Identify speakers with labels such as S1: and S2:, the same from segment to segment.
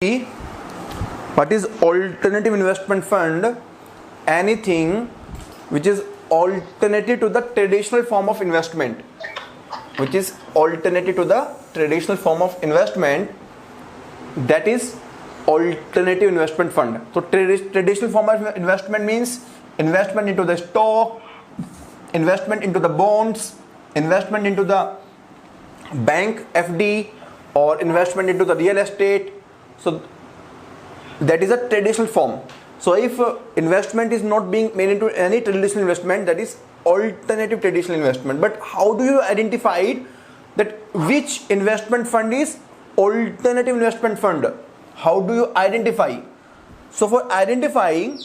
S1: What is alternative investment fund? Anything which is alternative to the traditional form of investment, that is alternative investment fund. So traditional form of investment means investment into the stock, investment into the bonds, investment into the bank FD, or investment into the real estate. So that is a traditional form. So if investment is not being made into any traditional investment, that is alternative traditional investment. But how do you identify it, that which investment fund is alternative investment fund? How do you identify? So for identifying,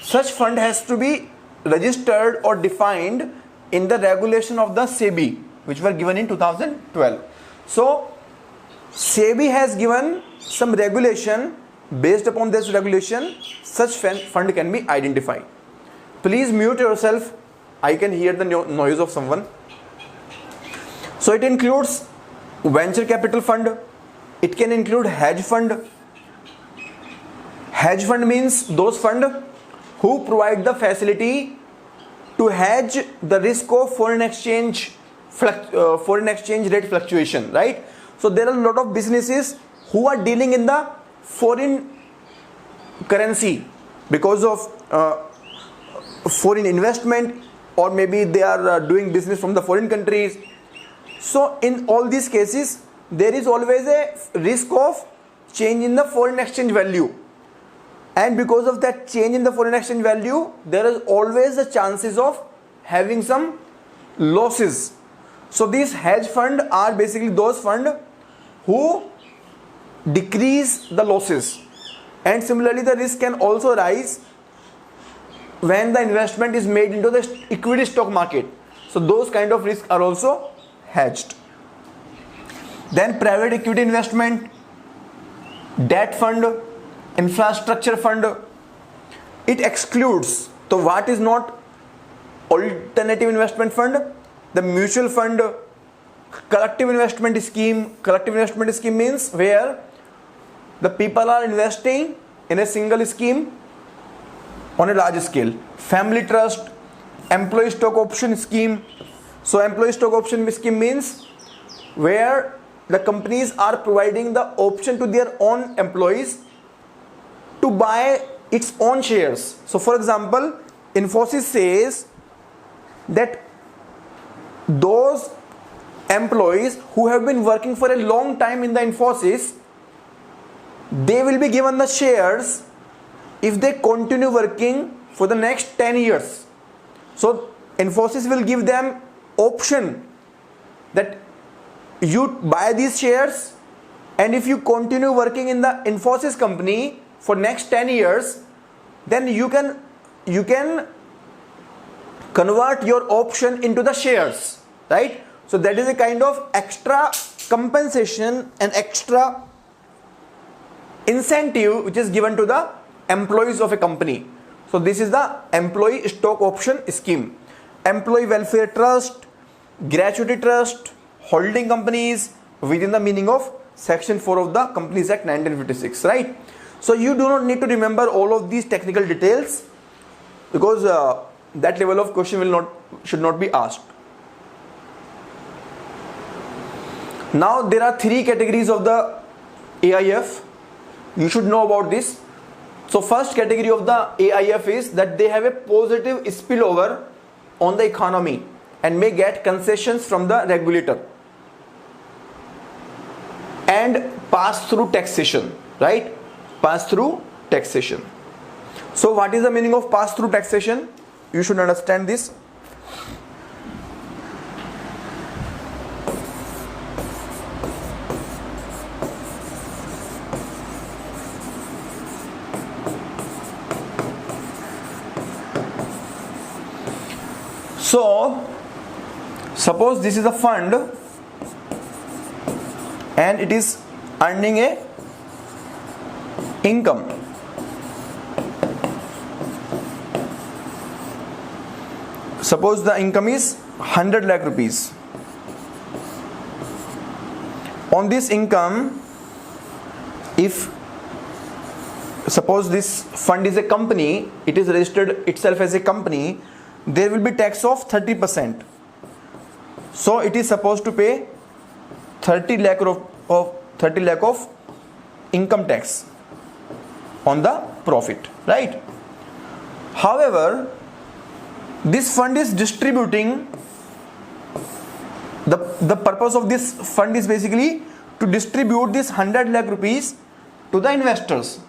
S1: such fund has to be registered or defined in the regulation of the SEBI, which were given in 2012. So SEBI has given some regulation. Based upon this regulation, such fund can be identified. Please mute yourself. I can hear the noise of someone. So it includes venture capital fund. It can include hedge fund. Hedge fund means those fund who provide the facility to hedge the risk of foreign exchange rate fluctuation, right? So there are a lot of businesses who are dealing in the foreign currency because of foreign investment, or maybe they are doing business from the foreign countries. So in all these cases, there is always a risk of change in the foreign exchange value, and because of that change in the foreign exchange value, there is always the chances of having some losses. So these hedge fund are basically those fund who decrease the losses, and similarly the risk can also rise when the investment is made into the equity stock market. So those kind of risks are also hedged. Then private equity investment, debt fund, infrastructure fund, it excludes. So what is not alternative investment fund? The mutual fund, collective investment scheme. Collective investment scheme means where the people are investing in a single scheme on a large scale. Family trust, employee stock option scheme. So employee stock option scheme means where the companies are providing the option to their own employees to buy its own shares. So for example, Infosys says that those employees who have been working for a long time in the Infosys, they will be given the shares if they continue working for the next 10 years. So Infosys will give them option that you buy these shares, and if you continue working in the Infosys company for next 10 years, then you can convert your option into the shares, right? So that is a kind of extra compensation and extra incentive which is given to the employees of a company. So this is the employee stock option scheme. Employee welfare trust, gratuity trust, holding companies within the meaning of section 4 of the Companies Act 1956, right? So you do not need to remember all of these technical details, because that level of question should not be asked. Now there are 3 categories of the AIF. You should know about this. So first category of the AIF is that they have a positive spillover on the economy and may get concessions from the regulator and pass through taxation, right? Pass through taxation. So what is the meaning of pass through taxation? You should understand this. So suppose this is a fund and it is earning a income. Suppose the income is 100 lakh rupees. On this income, if suppose this fund is a company, it is registered itself as a company, there will be tax of 30%. So it is supposed to pay 30 lakh of income tax on the profit, right? However, this fund is distributing, the purpose of this fund is basically to distribute this 100 lakh rupees to the investors,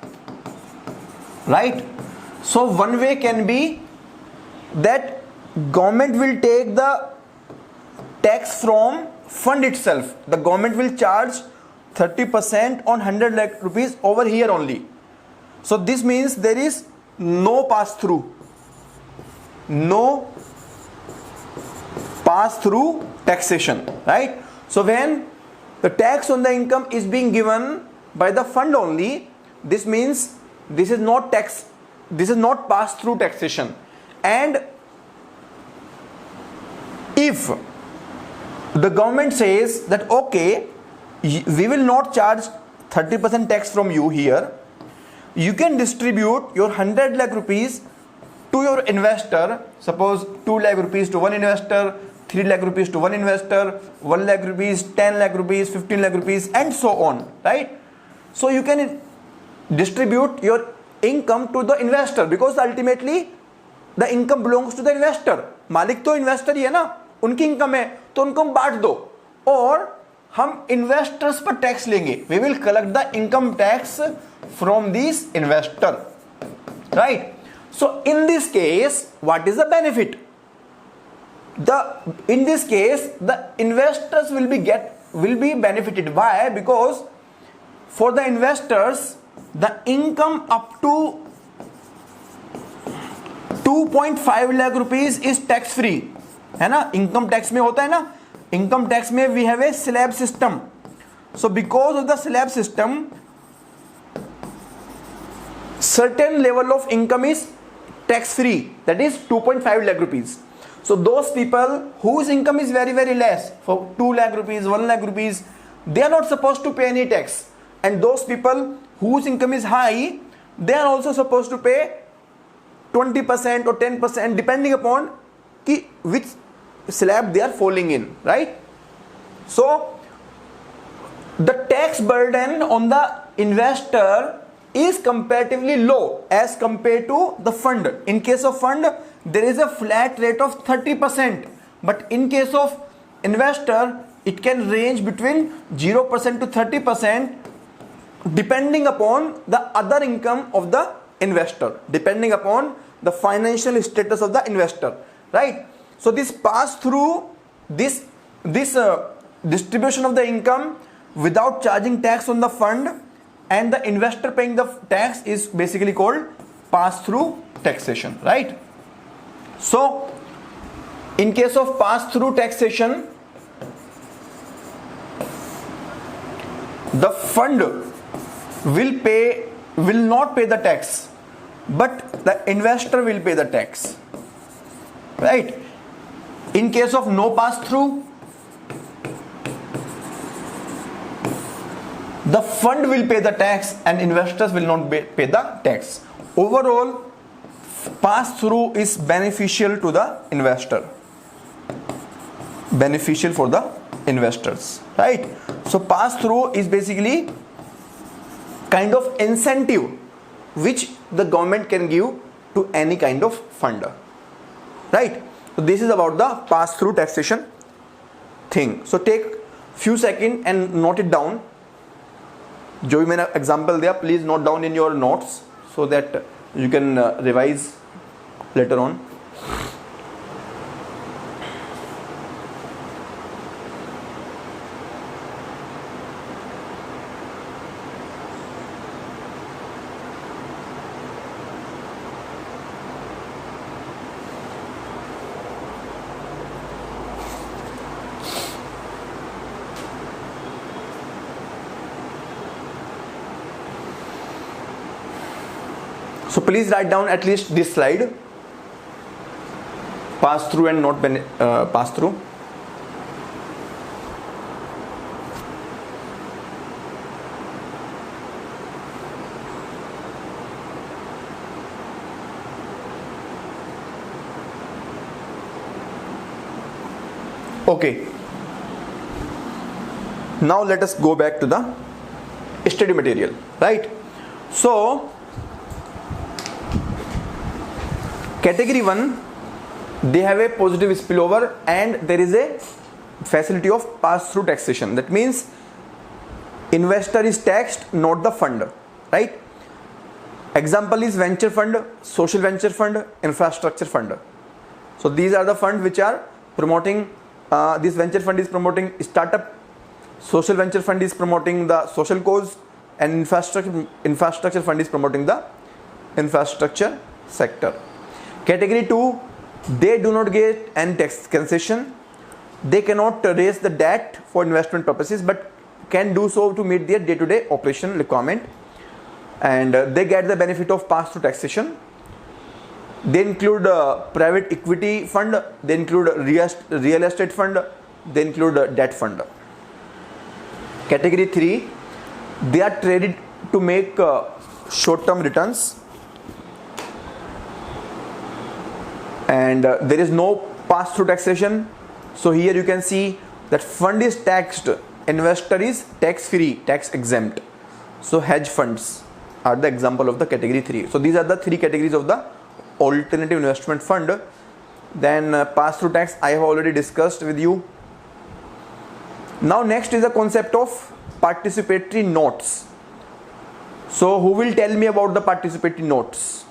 S1: right? So one way can be that government will take the tax from fund itself. The government will charge 30% on 100 lakh rupees over here only. So this means there is no pass through taxation, right? So when the tax on the income is being given by the fund only, this means this is not tax, this is not pass through taxation. And if the government says that okay, we will not charge 30% tax from you here, you can distribute your 100 lakh rupees to your investor. Suppose 2 lakh rupees to one investor, 3 lakh rupees to one investor, 1 lakh rupees, 10 lakh rupees, 15 lakh rupees, and so on, right? So you can distribute your income to the investor, because ultimately the income belongs to the investor. मालिक तो investor ही है ना, उनकी income है तो उनको बांट दो, और हम इन्वेस्टर्स पर टैक्स लेंगे. We will collect the income tax from these investor, right? So in this case, what is the benefit? In this case, the investors will be benefited. Why? Because for the investors, the income up to 2.5 lakh rupees is tax free, है ना? Income tax में होता है ना, income tax में we have a slab system. So because of the slab system, certain level of income is tax free, that is 2.5 lakh rupees. So those people whose income is very very less, for 2 lakh rupees, 1 lakh rupees, they are not supposed to pay any tax. And those people whose income is high, they are also supposed to pay 20% or 10%, depending upon which slab they are falling in, right? So the tax burden on the investor is comparatively low as compared to the fund. In case of fund, there is a flat rate of 30%, but in case of investor, it can range between 0% to 30%, depending upon the other income of the investor, depending upon the financial status of the investor, right? So this pass through, this distribution of the income without charging tax on the fund and the investor paying the tax is basically called pass through taxation, right? So in case of pass through taxation, the fund will not pay the tax, but the investor will pay the tax, right? In case of no pass through, the fund will pay the tax and investors will not pay the tax. Overall, pass through is beneficial to the investor, beneficial for the investors, right? So pass through is basically kind of incentive which the government can give to any kind of funder, right? So this is about the pass through taxation thing. So take few seconds and note it down. जो भी मैंने example दिया, please note down in your notes so that you can revise later on. So please write down at least this slide, pass through and not pass through. Okay, now let us go back to the study material, right? So category 1, they have a positive spillover and there is a facility of pass-through taxation. That means investor is taxed, not the fund, right? Example is venture fund, social venture fund, infrastructure fund. So these are the funds which are promoting, this venture fund is promoting startup, social venture fund is promoting the social cause, and infrastructure fund is promoting the infrastructure sector. Category 2, they do not get any tax concession. They cannot raise the debt for investment purposes, but can do so to meet their day-to-day operation requirement, and they get the benefit of pass-through taxation. They include private equity fund, they include real estate fund, they include debt fund. Category 3, they are traded to make short-term returns, and there is no pass-through taxation. So here you can see that fund is taxed, investor is tax-free, tax exempt. So hedge funds are the example of the category 3. So these are the 3 categories of the alternative investment fund. Then pass-through tax I have already discussed with you. Now next is the concept of participatory notes. So who will tell me about the participatory notes?